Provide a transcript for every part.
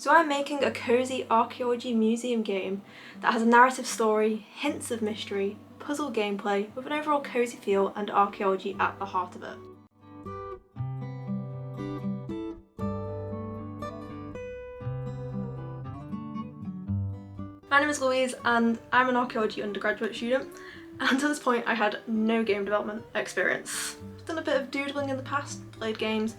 So I'm making a cosy archaeology museum game that has a narrative story, hints of mystery, puzzle gameplay with an overall cosy feel and archaeology at the heart of it. My name is Louise and I'm an archaeology undergraduate student, and until this point I had no game development experience. I've done a bit of doodling in the past, played games,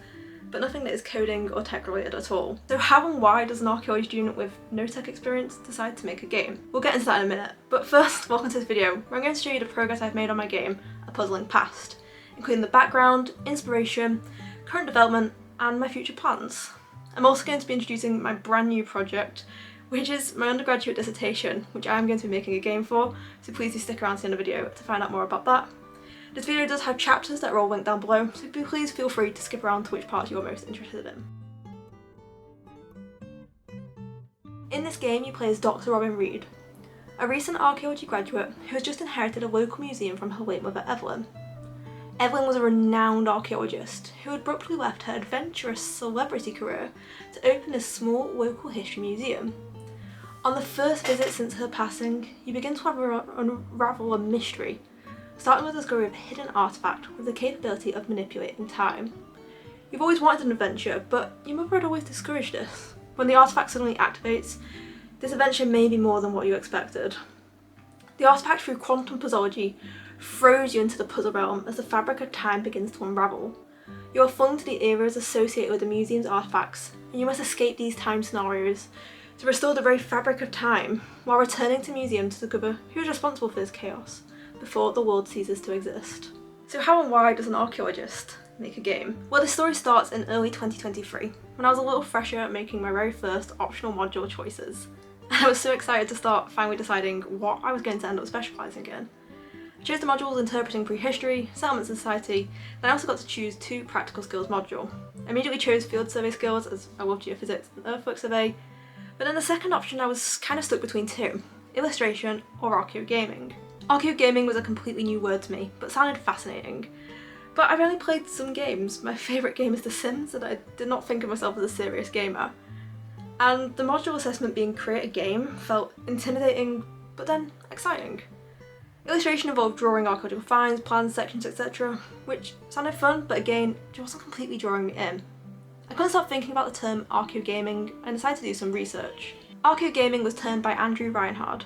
but nothing that is coding or tech related at all. So how and why does an archaeology student with no tech experience decide to make a game? We'll get into that in a minute, but first, welcome to this video where I'm going to show you the progress I've made on my game, A Puzzling Past, including the background, inspiration, current development, and my future plans. I'm also going to be introducing my brand new project, which is my undergraduate dissertation, which I am going to be making a game for, so please do stick around to the end of the video to find out more about that. This video does have chapters that are all linked down below, so please feel free to skip around to which parts you're most interested in. In this game you play as Dr. Robin Reed, a recent archaeology graduate who has just inherited a local museum from her late mother Evelyn. Evelyn was a renowned archaeologist who abruptly left her adventurous celebrity career to open a small local history museum. On the first visit since her passing, you begin to unravel a mystery, starting with the discovery of a hidden artefact with the capability of manipulating time. You've always wanted an adventure, but your mother had always discouraged this. When the artefact suddenly activates, this adventure may be more than what you expected. The artefact, through quantum puzzleology, throws you into the puzzle realm as the fabric of time begins to unravel. You are flung to the eras associated with the museum's artefacts, and you must escape these time scenarios to restore the very fabric of time, while returning to the museum to discover who is responsible for this chaos before the world ceases to exist. So how and why does an archaeologist make a game? Well, the story starts in early 2023, when I was a little fresher at making my very first optional module choices. And I was so excited to start finally deciding what I was going to end up specialising in. I chose the modules Interpreting Prehistory, Settlements in Society, then I also got to choose 2 Practical Skills module. I immediately chose Field Survey Skills as I love geophysics and earthwork survey, but then the second option I was kind of stuck between 2, Illustration or Archaeogaming. Archaeogaming was a completely new word to me, but sounded fascinating. But I've only played some games. My favourite game is The Sims, and I did not think of myself as a serious gamer. And the module assessment being create a game felt intimidating, but then exciting. Illustration involved drawing archaeological finds, plans, sections, etc., which sounded fun, but again, it wasn't completely drawing me in. I couldn't stop thinking about the term archaeogaming and decided to do some research. Archaeogaming was termed by Andrew Reinhard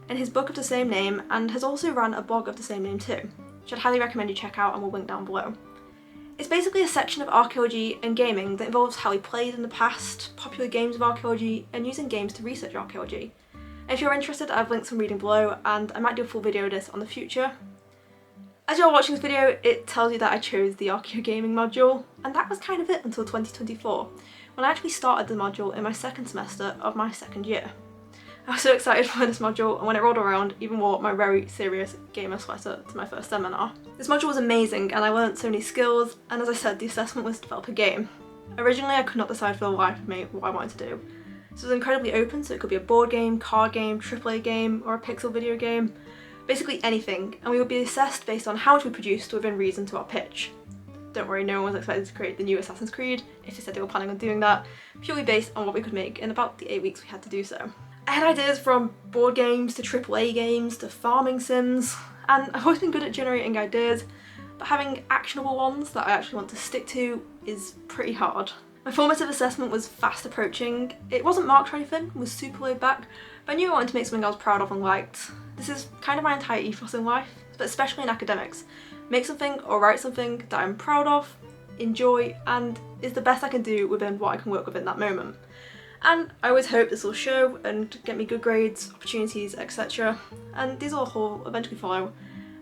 in his book of the same name, and has also run a blog of the same name too, which I'd highly recommend you check out and will link down below. It's basically a section of archaeology and gaming that involves how we played in the past, popular games of archaeology, and using games to research archaeology. And if you're interested, I've linked some reading below, and I might do a full video of this on the future. As you're watching this video, it tells you that I chose the archaeogaming module, and that was kind of it until 2024, when I actually started the module in my second semester of my second year. I was so excited for this module, and when it rolled around, even wore my very serious gamer sweater to my first seminar. This module was amazing, and I learned so many skills, and as I said, the assessment was to develop a game. Originally, I could not decide for the life of me what I wanted to do. This was incredibly open, so it could be a board game, card game, AAA game, or a pixel video game. Basically anything, and we would be assessed based on how much we produced within reason to our pitch. Don't worry, no one was expected to create the new Assassin's Creed, if they said they were planning on doing that, purely based on what we could make in about the 8 weeks we had to do so. I had ideas from board games to AAA games to farming sims, and I've always been good at generating ideas, but having actionable ones that I actually want to stick to is pretty hard. My formative assessment was fast approaching. It wasn't marked or anything, it was super laid back, but I knew I wanted to make something I was proud of and liked. This is kind of my entire ethos in life, but especially in academics. Make something or write something that I'm proud of, enjoy, and is the best I can do within what I can work with in that moment. And I always hope this will show and get me good grades, opportunities, etc. And these will eventually follow.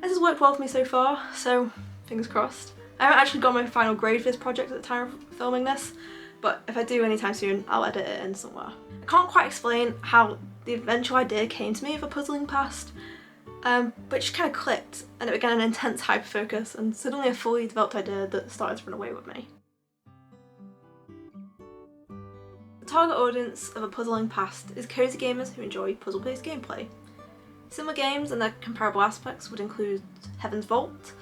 This has worked well for me so far, so fingers crossed. I haven't actually got my final grade for this project at the time of filming this, but if I do anytime soon, I'll edit it in somewhere. I can't quite explain how the eventual idea came to me of A Puzzling Past, but it just kind of clicked, and it began an intense hyper-focus, and suddenly a fully developed idea that started to run away with me. The target audience of A Puzzling Past is cosy gamers who enjoy puzzle-based gameplay. Similar games and their comparable aspects would include Heaven's Vault,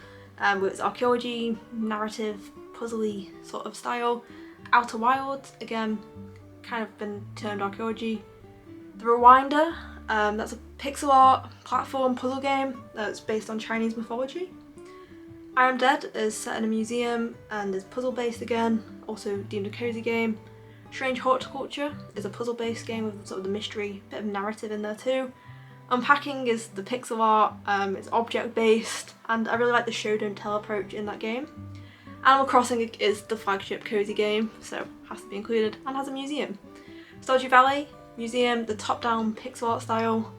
with its archaeology, narrative, puzzly sort of style, Outer Wilds, again, kind of been termed archaeology. The Rewinder, that's a pixel art platform puzzle game that's based on Chinese mythology. I Am Dead is set in a museum and is puzzle based again, also deemed a cozy game. Strange Horticulture is a puzzle based game with sort of the mystery, bit of narrative in there too. Unpacking is the pixel art, it's object based, and I really like the show don't tell approach in that game. Animal Crossing is the flagship cozy game, so has to be included, and has a museum. Stardew Valley museum, the top down pixel art style,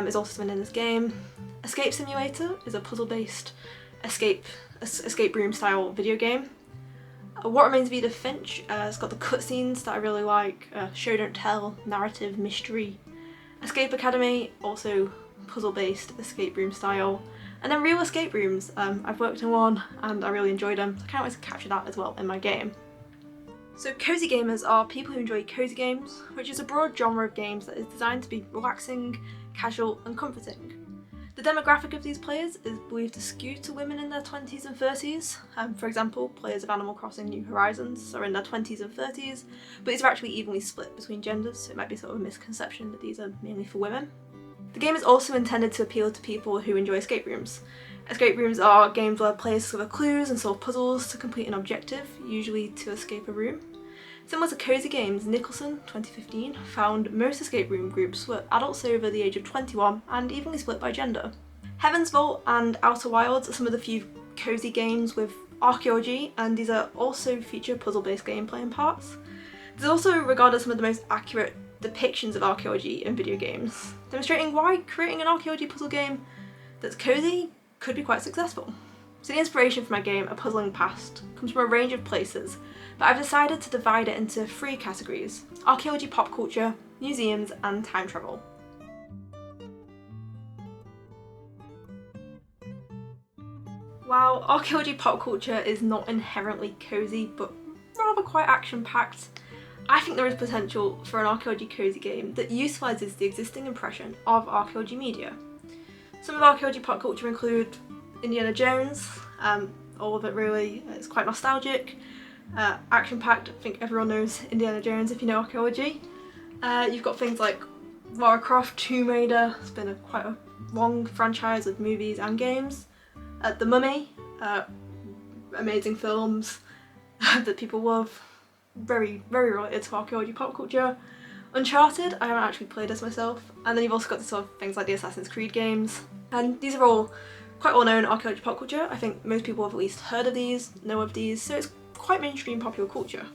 is also something in this game. Escape Simulator is a puzzle based escape room style video game. What Remains of Edith Finch, it's got the cutscenes that I really like, show don't tell, narrative, mystery. Escape Academy, also puzzle based escape room style. And then Real Escape Rooms, I've worked in one and I really enjoyed them, so I can't wait to capture that as well in my game. So cozy gamers are people who enjoy cozy games, which is a broad genre of games that is designed to be relaxing, casual and comforting. The demographic of these players is believed to skew to women in their 20s and 30s. For example, players of Animal Crossing New Horizons are in their 20s and 30s, but these are actually evenly split between genders, so it might be sort of a misconception that these are mainly for women. The game is also intended to appeal to people who enjoy escape rooms. Escape rooms are games where players discover clues and solve puzzles to complete an objective, usually to escape a room. Similar to cozy games, Nicholson, 2015, found most escape room groups were adults over the age of 21 and evenly split by gender. Heaven's Vault and Outer Wilds are some of the few cozy games with archaeology, and these are also feature puzzle-based gameplay in parts. These are also regarded as some of the most accurate depictions of archaeology in video games, demonstrating why creating an archaeology puzzle game that's cozy could be quite successful. So the inspiration for my game, A Puzzling Past, comes from a range of places, but I've decided to divide it into 3 categories: archaeology pop culture, museums and time travel. While archaeology pop culture is not inherently cozy but rather quite action-packed, I think there is potential for an archaeology cozy game that utilises the existing impression of archaeology media. Some of archaeology pop culture include Indiana Jones, all of it really, it's quite nostalgic, action-packed. I think everyone knows Indiana Jones if you know archaeology. You've got things like Lara Croft, Tomb Raider, it's been quite a long franchise of movies and games. The Mummy, amazing films that people love, very related to archaeology pop culture. Uncharted, I haven't actually played this myself, and then you've also got the sort of things like the Assassin's Creed games, and these are all quite well known archaeology pop culture. I think most people have at least heard of these, know of these, so it's quite mainstream popular culture.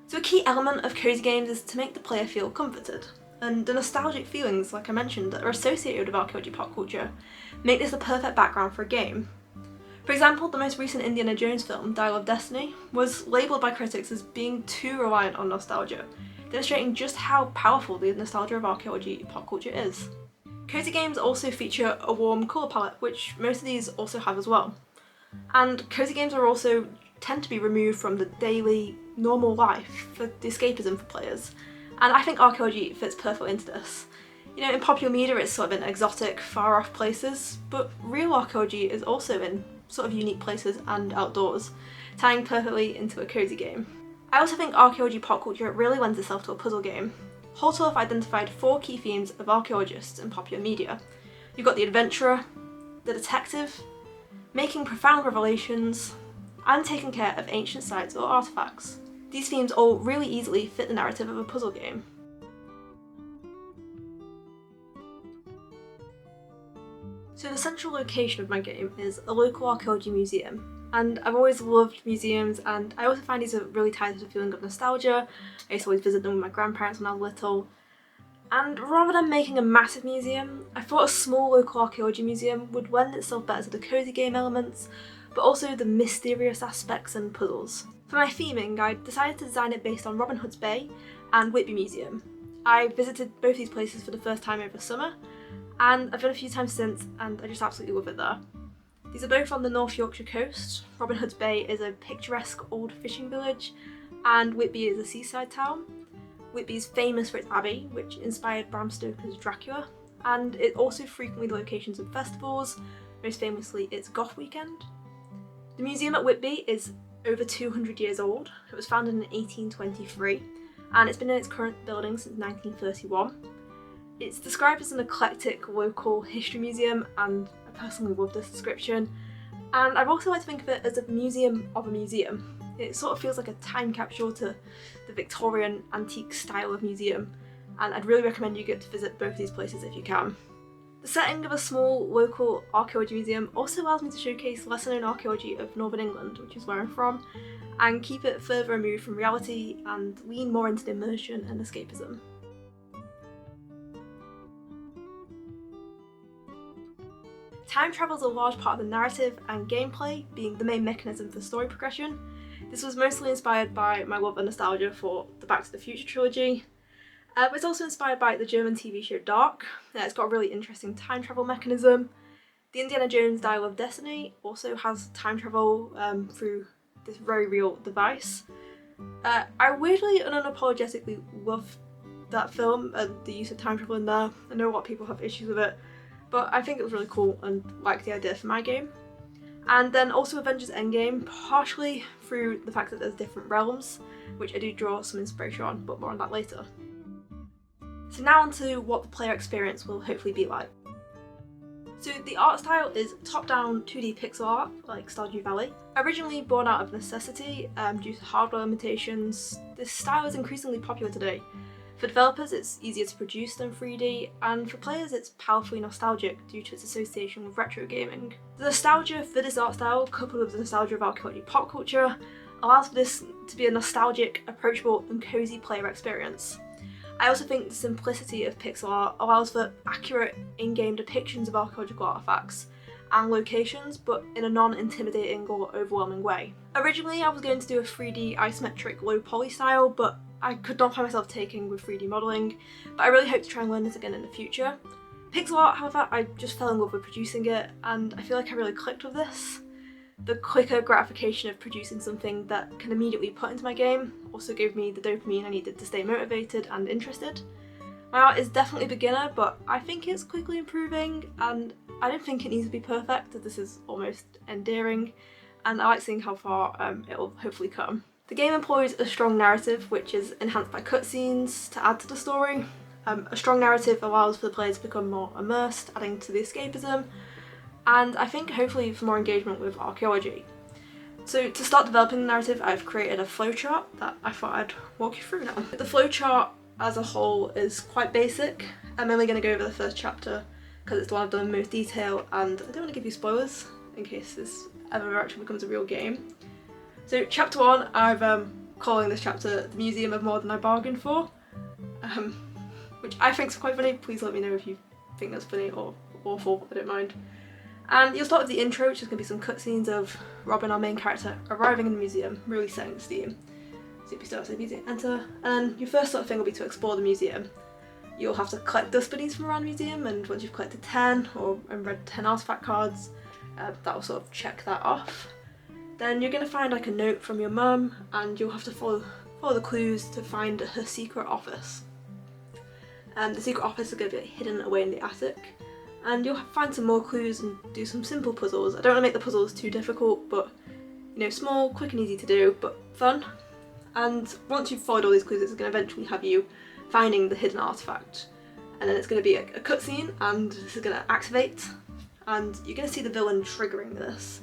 So a key element of cozy games is to make the player feel comforted, and the nostalgic feelings, like I mentioned, that are associated with archaeology pop culture make this the perfect background for a game. For example, the most recent Indiana Jones film, Dial of Destiny, was labelled by critics as being too reliant on nostalgia, demonstrating just how powerful the nostalgia of archaeology pop culture is. Cozy games also feature a warm colour palette, which most of these also have as well. And cozy games are also tend to be removed from the daily, normal life for the escapism for players, and I think archaeology fits perfectly into this. You know, in popular media it's sort of in exotic, far-off places, but real archaeology is also in sort of unique places and outdoors, tying perfectly into a cozy game. I also think archaeology pop culture really lends itself to a puzzle game. Holtorf identified 4 key themes of archaeologists in popular media. You've got the adventurer, the detective, making profound revelations, and taking care of ancient sites or artifacts. These themes all really easily fit the narrative of a puzzle game. So the central location of my game is a local archaeology museum, and I've always loved museums, and I also find these are really tied to the feeling of nostalgia. I used to always visit them with my grandparents when I was little, and rather than making a massive museum, I thought a small local archaeology museum would lend itself better to the cozy game elements, but also the mysterious aspects and puzzles. For my theming, I decided to design it based on Robin Hood's Bay and Whitby Museum. I visited both these places for the first time over summer, and I've been a few times since, and I just absolutely love it there. These are both on the North Yorkshire coast. Robin Hood's Bay is a picturesque old fishing village, and Whitby is a seaside town. Whitby is famous for its abbey, which inspired Bram Stoker's Dracula, and it also frequently the locations of festivals, most famously its Goth Weekend. The museum at Whitby is over 200 years old. It was founded in 1823, and it's been in its current building since 1931. It's described as an eclectic local history museum, and I personally love this description. And I've also liked to think of it as a museum of a museum. It sort of feels like a time capsule to the Victorian antique style of museum, and I'd really recommend you get to visit both these places if you can. The setting of a small local archaeology museum also allows me to showcase lesser known archaeology of Northern England, which is where I'm from, and keep it further removed from reality and lean more into the immersion and escapism. Time travel is a large part of the narrative, and gameplay being the main mechanism for story progression. This was mostly inspired by my love and nostalgia for the Back to the Future trilogy. But it's also inspired by the German TV show Dark. It's got a really interesting time travel mechanism. The Indiana Jones Dial of Destiny also has time travel through this very real device. I weirdly and unapologetically love that film and the use of time travel in there. I know a lot of people have issues with it, but I think it was really cool and like the idea for my game. And then also Avengers Endgame, partially through the fact that there's different realms, which I do draw some inspiration on, but more on that later. So now on to what the player experience will hopefully be like. So the art style is top-down 2D pixel art, like Stardew Valley. Originally born out of necessity due to hardware limitations, this style is increasingly popular today. For developers, it's easier to produce than 3D, and for players, it's powerfully nostalgic due to its association with retro gaming. The nostalgia for this art style, coupled with the nostalgia of archaeology pop culture, allows for this to be a nostalgic, approachable, and cozy player experience. I also think the simplicity of pixel art allows for accurate in-game depictions of archaeological artifacts and locations, but in a non-intimidating or overwhelming way. Originally, I was going to do a 3D isometric low poly style, but I could not find myself taking with 3D modelling, but I really hope to try and learn this again in the future. Pixel art, however, I just fell in love with producing it, and I feel like I really clicked with this. The quicker gratification of producing something that can immediately put into my game also gave me the dopamine I needed to stay motivated and interested. My art is definitely beginner, but I think it's quickly improving, and I don't think it needs to be perfect, as this is almost endearing, and I like seeing how far it'll hopefully come. The game employs a strong narrative, which is enhanced by cutscenes to add to the story. A strong narrative allows for the player to become more immersed, adding to the escapism, and I think hopefully for more engagement with archaeology. So to start developing the narrative, I've created a flowchart that I thought I'd walk you through now. The flowchart as a whole is quite basic. I'm only going to go over the first chapter because it's the one I've done in most detail, and I don't want to give you spoilers in case this ever actually becomes a real game. So chapter 1, I'm calling this chapter The Museum of More Than I Bargained For, which I think is quite funny. Please let me know if you think that's funny or awful, I don't mind. And you'll start with the intro, which is going to be some cutscenes of Robin, our main character, arriving in the museum, really setting the theme. So if you start with museum, enter, and your first sort of thing will be to explore the museum. You'll have to collect dust bunnies from around the museum, and once you've collected 10 and read 10 artifact cards, that will sort of check that off. Then you're going to find like a note from your mum, and you'll have to follow the clues to find her secret office. The secret office is going to be hidden away in the attic, and you'll find some more clues and do some simple puzzles. I don't want to make the puzzles too difficult, but you know, small, quick and easy to do, but fun. And once you've followed all these clues, it's going to eventually have you finding the hidden artifact. And then it's going to be a cutscene, and this is going to activate, and you're going to see the villain triggering this,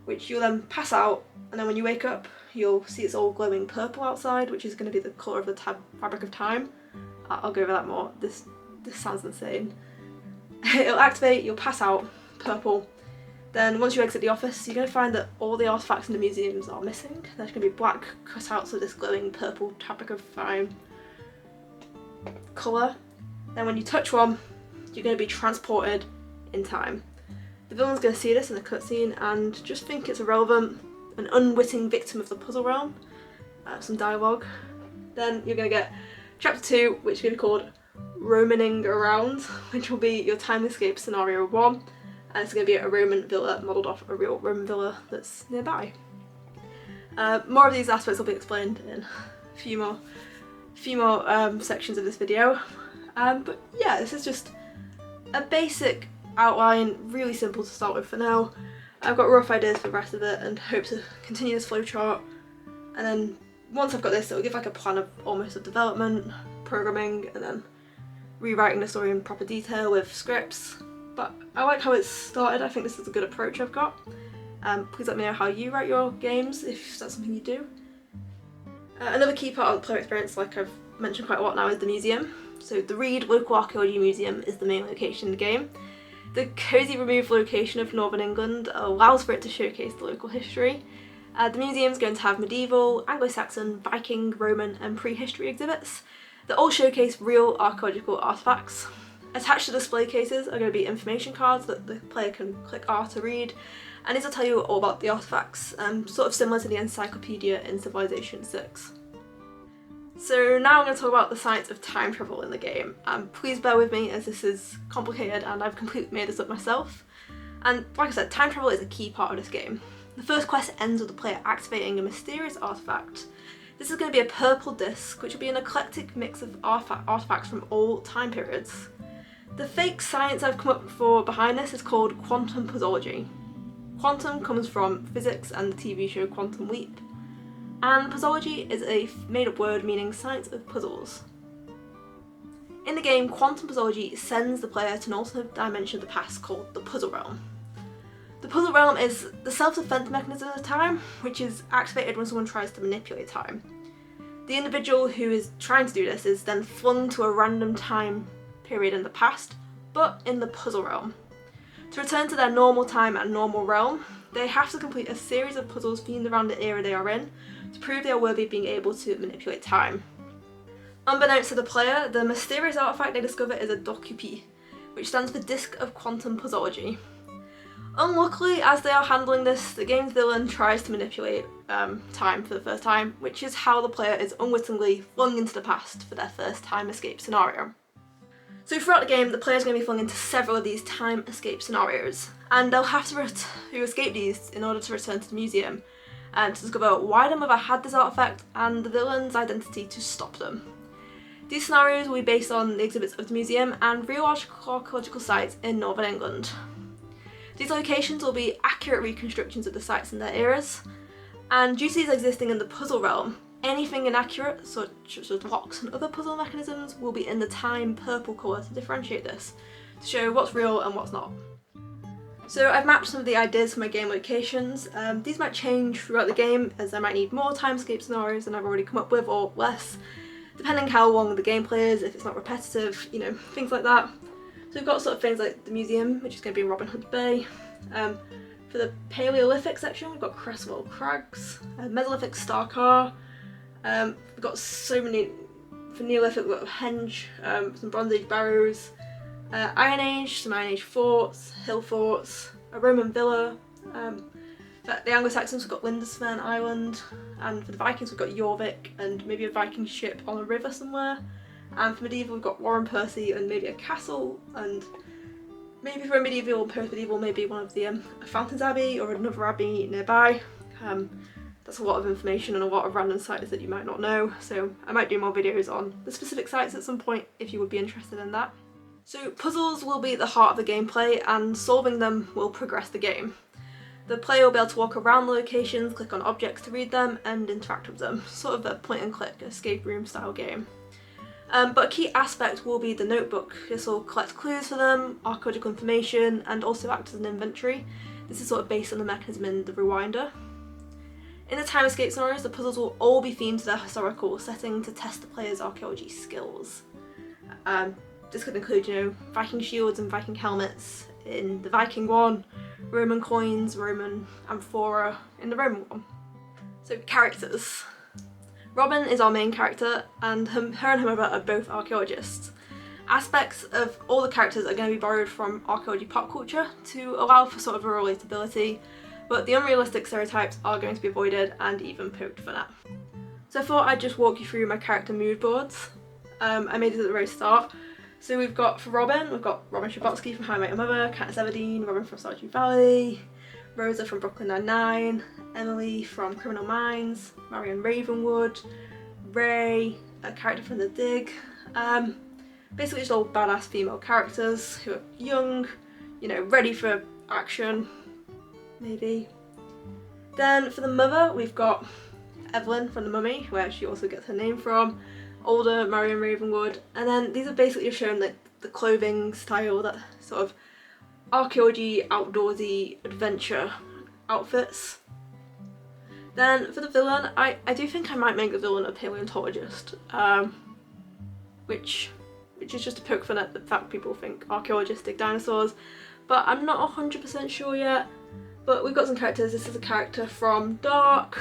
which you'll then pass out, and then when you wake up, you'll see it's all glowing purple outside, which is going to be the colour of the fabric of time. I'll go over that more. This sounds insane. It'll activate, you'll pass out, purple. Then once you exit the office, you're going to find that all the artefacts in the museums are missing. There's going to be black cutouts of this glowing purple fabric of time colour. Then when you touch one, you're going to be transported in time. The villain's going to see this in the cutscene and just think it's irrelevant, an unwitting victim of the puzzle realm. Some dialogue. Then you're going to get chapter 2, which is going to be called Romaning Around, which will be your time escape scenario 1, and it's going to be a Roman villa modelled off a real Roman villa that's nearby. More of these aspects will be explained in a few more sections of this video, but yeah, this is just a basic outline, really simple to start with for now. I've got rough ideas for the rest of it and hope to continue this flowchart and then once I've got this, it'll give like a plan of almost of development, programming, and then rewriting the story in proper detail with scripts. But I like how it's started. I think this is a good approach I've got. Please let me know how you write your games, if that's something you do. Another key part of the player experience, like I've mentioned quite a lot now, is the museum. So the Reed Local Archaeology Museum is the main location in the game. The cosy removed location of Northern England allows for it to showcase the local history. The museum is going to have medieval, Anglo-Saxon, Viking, Roman and prehistory exhibits that all showcase real archaeological artefacts. Attached to display cases are going to be information cards that the player can click R to read, and these will tell you all about the artefacts, sort of similar to the encyclopedia in Civilization 6. So now I'm going to talk about the science of time travel in the game. Please bear with me as this is complicated and I've completely made this up myself. And like I said, time travel is a key part of this game. The first quest ends with the player activating a mysterious artefact. This is going to be a purple disc, which will be an eclectic mix of artifacts from all time periods. The fake science I've come up for behind this is called quantum puzzology. Quantum comes from physics and the TV show Quantum Leap, and puzzology is a made-up word meaning science of puzzles. In the game, quantum puzzology sends the player to an alternate dimension of the past called the puzzle realm. The puzzle realm is the self-defense mechanism of time, which is activated when someone tries to manipulate time. The individual who is trying to do this is then flung to a random time period in the past, but in the puzzle realm. To return to their normal time and normal realm, they have to complete a series of puzzles themed around the era they are in to prove they are worthy of being able to manipulate time. Unbeknownst to the player, the mysterious artifact they discover is a docupi, which stands for Disc of Quantum Puzzology. Unluckily, as they are handling this, the game's villain tries to manipulate time for the first time, which is how the player is unwittingly flung into the past for their first time escape scenario. So throughout the game, the player is going to be flung into several of these time escape scenarios, and they'll have to escape these in order to return to the museum and to discover why their mother had this artifact and the villain's identity to stop them. These scenarios will be based on the exhibits of the museum and real archaeological sites in Northern England. These locations will be accurate reconstructions of the sites in their eras, and due to these existing in the puzzle realm, anything inaccurate, such as locks and other puzzle mechanisms, will be in the time purple colour to differentiate this, to show what's real and what's not. So I've mapped some of the ideas for my game locations. These might change throughout the game, as I might need more time escape scenarios than I've already come up with, or less, depending how long the gameplay is, if it's not repetitive, you know, things like that. So we've got sort of things like the museum, which is going to be in Robin Hood Bay. For the Paleolithic section, we've got Cresswell Crags, Mesolithic Starcar. We've got so many. For Neolithic, we've got Henge, some Bronze Age barrows, Iron Age, some Iron Age forts, hill forts, a Roman villa. For the Anglo-Saxons, we've got Lindisfarne Island, and for the Vikings, we've got Jorvik and maybe a Viking ship on a river somewhere. And for medieval, we've got Warren Percy and maybe a castle, and maybe for a medieval and post-medieval, maybe one of the Fountains Abbey or another abbey nearby. That's a lot of information and a lot of random sites that you might not know, so I might do more videos on the specific sites at some point if you would be interested in that. So puzzles will be at the heart of the gameplay, and solving them will progress the game. The player will be able to walk around the locations, click on objects to read them, and interact with them. Sort of a point and click escape room style game. But a key aspect will be the notebook. This will collect clues for them, archaeological information, and also act as an inventory. This is sort of based on the mechanism in the Rewinder. In the time escape scenarios, the puzzles will all be themed to their historical setting to test the player's archaeology skills. This could include, you know, Viking shields and Viking helmets in the Viking one, Roman coins, Roman amphora in the Roman one. So characters. Robin is our main character, and her and her mother are both archaeologists. Aspects of all the characters are going to be borrowed from archaeology pop culture to allow for sort of a relatability, but the unrealistic stereotypes are going to be avoided and even poked fun at. So I thought I'd just walk you through my character mood boards. I made it at the very start. So we've got, for Robin, we've got Robin Schabotsky from How I Met Your Mother, Katniss Everdeen, Robin from Stardew Valley, Rosa from Brooklyn Nine-Nine, Emily from Criminal Minds, Marion Ravenwood, Ray, a character from The Dig. Basically just all badass female characters who are young, you know, ready for action, maybe. Then for the mother, we've got Evelyn from The Mummy, where she also gets her name from, older Marion Ravenwood, and then these are basically shown like the clothing style, that sort of archaeology, outdoorsy, adventure outfits. Then for the villain, I do think I might make the villain a paleontologist, which is just a poke fun at the fact people think archaeologists dig dinosaurs, but I'm not 100% sure yet. But we've got some characters. This is a character from Dark.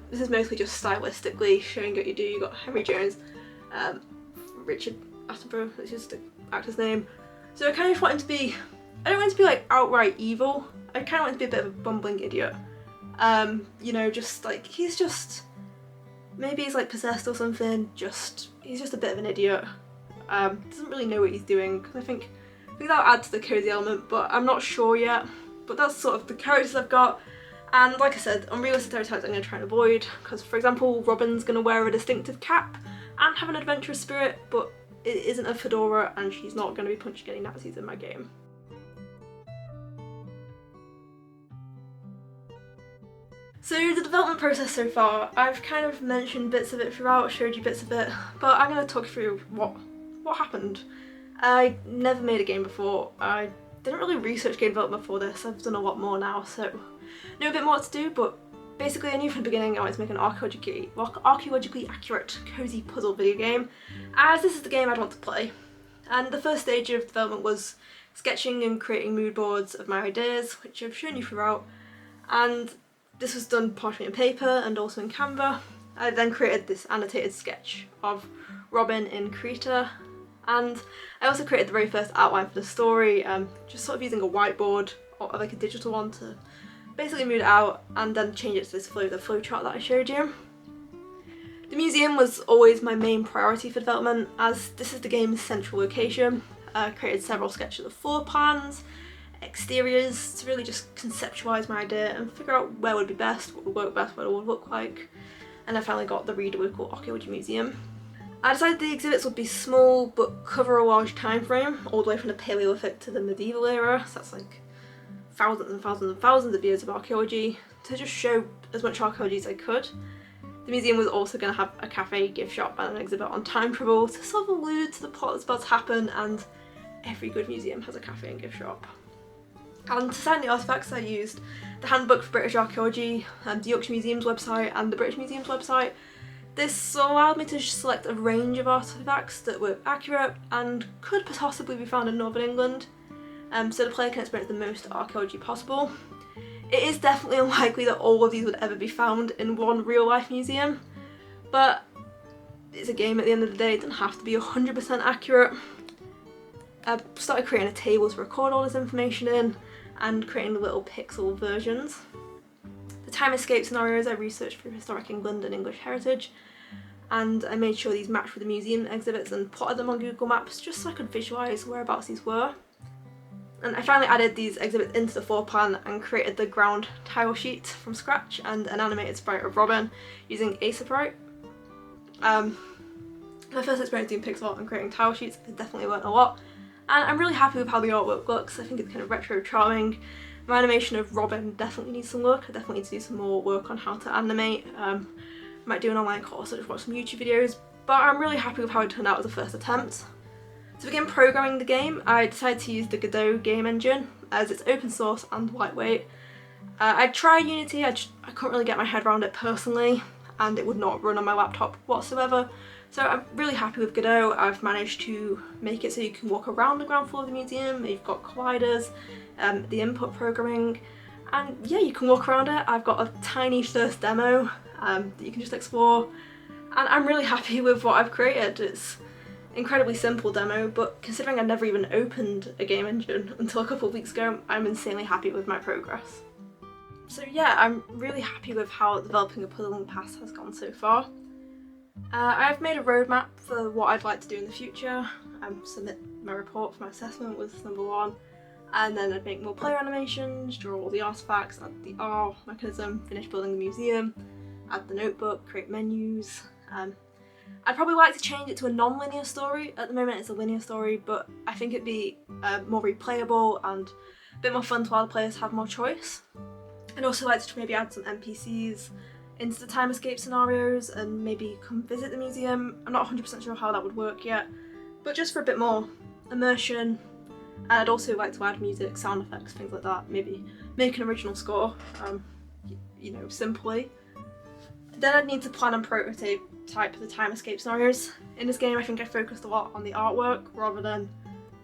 This is mostly just stylistically showing what you do. You've got Henry Jones, Richard Attenborough, that's just the actor's name. So I kind of want him to be, I don't want him to be like outright evil, I kind of want him to be a bit of a bumbling idiot. You know, just like, maybe he's like possessed or something, he's just a bit of an idiot. Doesn't really know what he's doing. I think that'll add to the cozy element, but I'm not sure yet. But that's sort of the characters I've got. And like I said, unrealistic stereotypes I'm going to try and avoid, because for example, Robin's going to wear a distinctive cap and have an adventurous spirit, but it isn't a fedora and she's not going to be punching any Nazis in my game. So the development process so far, I've kind of mentioned bits of it throughout, showed you bits of it, but I'm going to talk through what happened. I never made a game before. I didn't really research game development before this. I've done a lot more now, so know a bit more what to do, but basically I knew from the beginning I wanted to make an archaeologically accurate, cozy puzzle video game, as this is the game I'd want to play. And the first stage of development was sketching and creating mood boards of my ideas, which I've shown you throughout, and this was done partially in paper and also in Canva. I then created this annotated sketch of Robin in Creta, and I also created the very first outline for the story, just sort of using a whiteboard or like a digital one to basically mood it out and then change it to this the flowchart that I showed you. The museum was always my main priority for development, as this is the game's central location. I created several sketches of floor plans, exteriors, to really just conceptualise my idea and figure out where would be best, what would work best, what it would look like. And I finally got the Reed Local Archaeology Museum. I decided the exhibits would be small but cover a large time frame, all the way from the Paleolithic to the medieval era, so that's like thousands and thousands and thousands of years of archaeology, to just show as much archaeology as I could. The museum was also going to have a cafe, gift shop and an exhibit on time travel to sort of allude to the plot that's about to happen, and every good museum has a cafe and gift shop. And to sign the artefacts I used the Handbook for British Archaeology, the Yorkshire Museum's website and the British Museum's website. This allowed me to select a range of artefacts that were accurate and could possibly be found in Northern England, so the player can experience the most archaeology possible. It is definitely unlikely that all of these would ever be found in one real life museum, but it's a game at the end of the day, it doesn't have to be 100% accurate. I started creating a table to record all this information in and creating the little pixel versions. The time escape scenarios I researched through Historic England and English Heritage, and I made sure these matched with the museum exhibits and plotted them on Google Maps just so I could visualise whereabouts these were. And I finally added these exhibits into the floor plan and created the ground tile sheet from scratch and an animated sprite of Robin using Aseprite. My first experience doing pixel art and creating tile sheets, I definitely learnt a lot, and I'm really happy with how the artwork looks. I think it's kind of retro charming. My animation of Robin definitely needs some work. I definitely need to do some more work on how to animate. Might do an online course or just watch some YouTube videos, but I'm really happy with how it turned out as a first attempt. To begin programming the game, I decided to use the Godot game engine, as it's open source and lightweight. I tried Unity, I couldn't really get my head around it personally, and it would not run on my laptop whatsoever. So I'm really happy with Godot. I've managed to make it so you can walk around the ground floor of the museum, you've got colliders, the input programming, and yeah, you can walk around it. I've got a tiny first demo that you can just explore, and I'm really happy with what I've created. It's an incredibly simple demo, but considering I never even opened a game engine until a couple of weeks ago, I'm insanely happy with my progress. So yeah, I'm really happy with how developing a puzzle in the past has gone so far. I've made a roadmap for what I'd like to do in the future. Submit my report for my assessment was number one, and then I'd make more player animations, draw all the artifacts, add the R mechanism, finish building the museum, add the notebook, create menus. I'd probably like to change it to a non-linear story. At the moment it's a linear story, but I think it'd be more replayable and a bit more fun to allow the players have more choice. I'd also like to maybe add some NPCs, into the time escape scenarios and maybe come visit the museum. I'm not 100% sure how that would work yet, but just for a bit more immersion. And I'd also like to add music, sound effects, things like that, maybe make an original score, you know, simply. Then I'd need to plan and prototype the time escape scenarios. In this game I think I focused a lot on the artwork rather than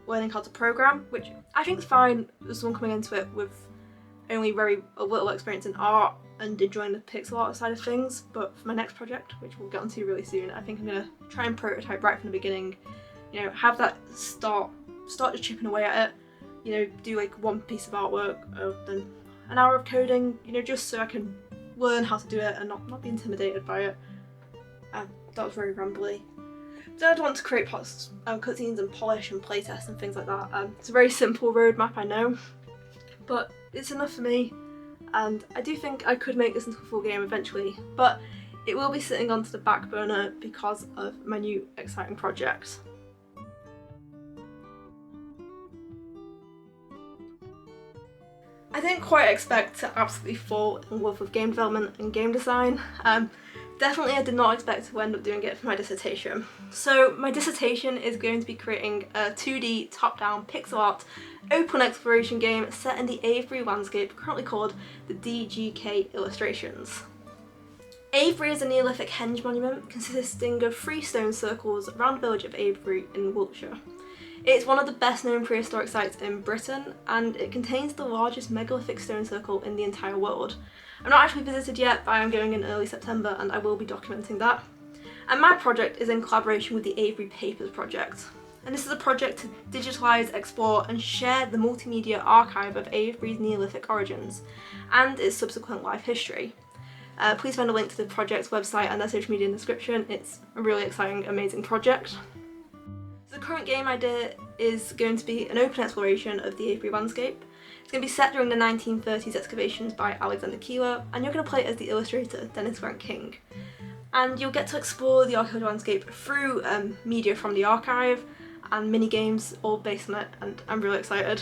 learning how to program, which I think is fine as someone coming into it with only a little experience in art and enjoying the pixel art side of things. But for my next project, which we'll get onto really soon, I think I'm going to try and prototype right from the beginning, you know, have that start just chipping away at it, you know, do like one piece of artwork, then an hour of coding, you know, just so I can learn how to do it and not be intimidated by it. That was very rambly. Then I'd want to create cutscenes and polish and playtest and things like that. It's a very simple roadmap, I know, but it's enough for me, and I do think I could make this into a full game eventually, but it will be sitting onto the back burner because of my new exciting project. I didn't quite expect to absolutely fall in love with game development and game design. Definitely I did not expect to end up doing it for my dissertation. So my dissertation is going to be creating a 2D top-down pixel art open exploration game set in the Avebury landscape, currently called the D.G.K Illustrations. Avebury is a Neolithic henge monument consisting of 3 stone circles around the village of Avebury in Wiltshire. It's one of the best known prehistoric sites in Britain, and it contains the largest megalithic stone circle in the entire world. I'm not actually visited yet, but I am going in early September and I will be documenting that. And my project is in collaboration with the Avebury Papers project. And this is a project to digitalise, explore and share the multimedia archive of Avebury's Neolithic origins and its subsequent life history. Please find a link to the project's website and their social media in the description. It's a really exciting, amazing project. The current game idea is going to be an open exploration of the Avebury landscape. It's going to be set during the 1930s excavations by Alexander Keeler, and you're going to play as the illustrator Dennis Grant King. And you'll get to explore the archaeology landscape through media from the archive and mini games all based on it, and I'm really excited.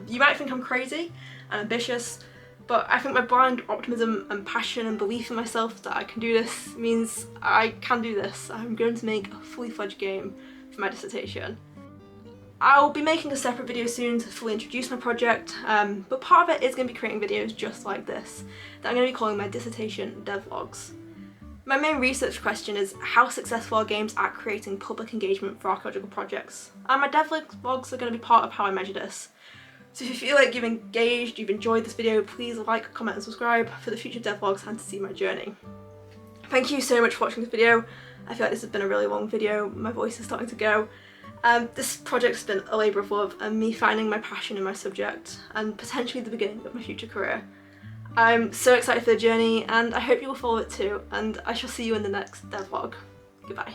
You might think I'm crazy and ambitious, but I think my blind optimism and passion and belief in myself that I can do this means I can do this. I'm going to make a fully fledged game for my dissertation. I'll be making a separate video soon to fully introduce my project, but part of it is going to be creating videos just like this that I'm going to be calling my dissertation devlogs. My main research question is how successful are games at creating public engagement for archaeological projects, and my devlogs are going to be part of how I measure this. So if you feel like you've engaged, you've enjoyed this video, please like, comment and subscribe for the future devlogs and to see my journey. Thank you so much for watching this video. I feel like this has been a really long video, my voice is starting to go. This project's been a labour of love and me finding my passion in my subject and potentially the beginning of my future career. I'm so excited for the journey and I hope you will follow it too, and I shall see you in the next devlog. Goodbye.